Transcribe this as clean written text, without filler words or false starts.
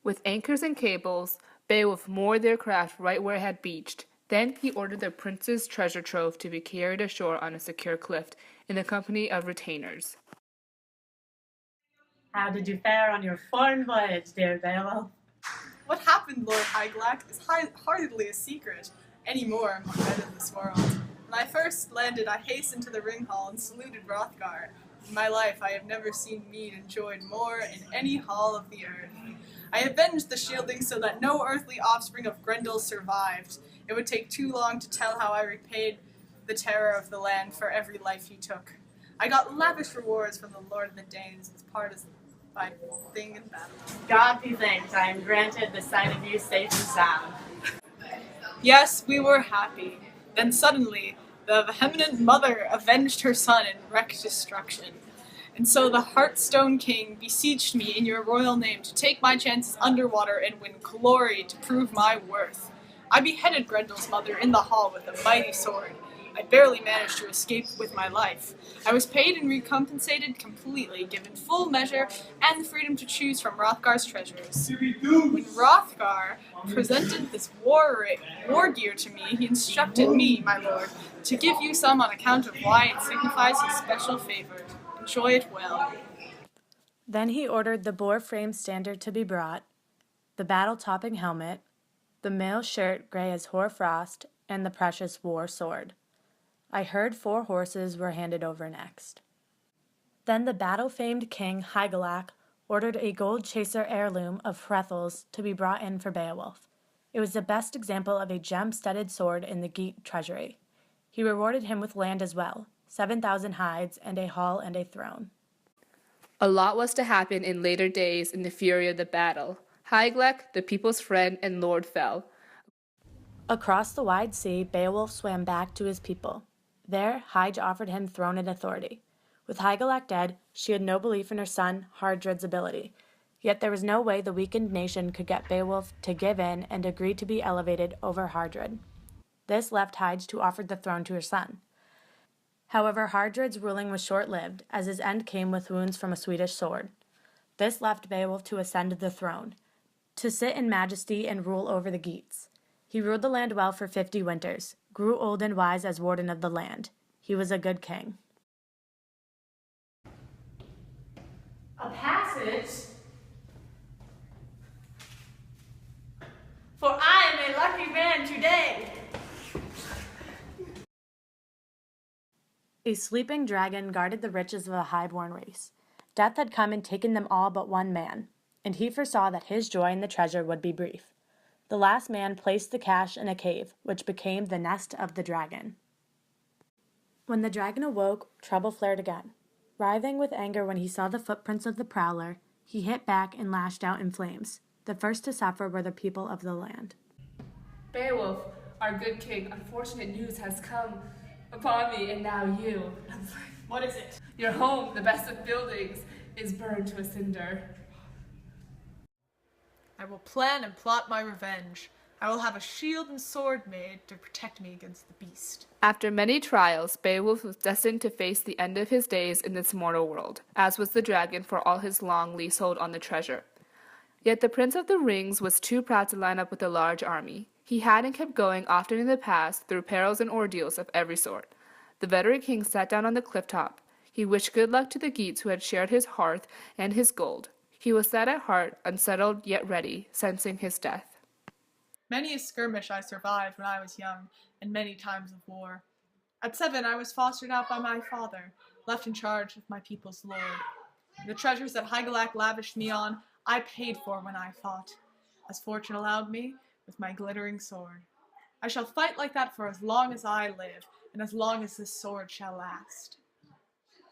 With anchors and cables, Beowulf moored their craft right where it had beached. Then he ordered the prince's treasure trove to be carried ashore on a secure cliff in the company of retainers. How did you fare on your foreign voyage, dear Beowulf? What happened, Lord Hygelac, is hardly a secret anymore among men in this world. When I first landed, I hastened to the ring hall and saluted Hrothgar. In my life, I have never seen mead enjoyed more in any hall of the earth. I avenged the shielding so that no earthly offspring of Grendel survived. It would take too long to tell how I repaid the terror of the land for every life he took. I got lavish rewards from the Lord of the Danes as part of my thing in battle. God be thanked, I am granted the sight of you safe and sound. Yes, we were happy. Then suddenly, the vehement mother avenged her son in wreck destruction. And so the Heartstone King beseeched me in your royal name to take my chances underwater and win glory to prove my worth. I beheaded Grendel's mother in the hall with a mighty sword. I barely managed to escape with my life. I was paid and recompensated completely, given full measure and the freedom to choose from Hrothgar's treasures. When Hrothgar presented this war gear to me, he instructed me, my lord, to give you some on account of why it signifies his special favor. Enjoy it well. Then he ordered the boar-framed standard to be brought, the battle-topping helmet, the mail shirt gray as hoar-frost, and the precious war sword. I heard 4 horses were handed over next. Then the battle-famed king Hygelac ordered a gold chaser heirloom of Hrethel's to be brought in for Beowulf. It was the best example of a gem-studded sword in the Geat treasury. He rewarded him with land as well, 7,000 hides, and a hall and a throne. A lot was to happen in later days in the fury of the battle. Hygelac, the people's friend and lord, fell. Across the wide sea, Beowulf swam back to his people. There, Hyge offered him throne and authority. With Hygelac dead, she had no belief in her son, Hardred's ability. Yet there was no way the weakened nation could get Beowulf to give in and agree to be elevated over Hardred. This left Hyge to offer the throne to her son. However, Hardred's ruling was short-lived, as his end came with wounds from a Swedish sword. This left Beowulf to ascend the throne, to sit in majesty and rule over the Geats. He ruled the land well for 50 winters, grew old and wise as warden of the land. He was a good king. A passage? For I am a lucky man today. A sleeping dragon guarded the riches of a high-born race. Death had come and taken them all but one man, and he foresaw that his joy in the treasure would be brief. The last man placed the cache in a cave, which became the nest of the dragon. When the dragon awoke, trouble flared again. Writhing with anger when he saw the footprints of the prowler, he hit back and lashed out in flames. The first to suffer were the people of the land. Beowulf, our good king, unfortunate news has come upon me, and now you. What is it? Your home, the best of buildings, is burned to a cinder. I will plan and plot my revenge. I will have a shield and sword made to protect me against the beast. After many trials, Beowulf was destined to face the end of his days in this mortal world, as was the dragon for all his long leasehold on the treasure. Yet the Prince of the Rings was too proud to line up with a large army. He had and kept going often in the past through perils and ordeals of every sort. The veteran king sat down on the cliff top. He wished good luck to the Geats who had shared his hearth and his gold. He was sad at heart, unsettled yet ready, sensing his death. Many a skirmish I survived when I was young, and many times of war. At 7, I was fostered out by my father, left in charge of my people's lord. The treasures that Hygelac lavished me on, I paid for when I fought, as fortune allowed me, with my glittering sword. I shall fight like that for as long as I live, and as long as this sword shall last.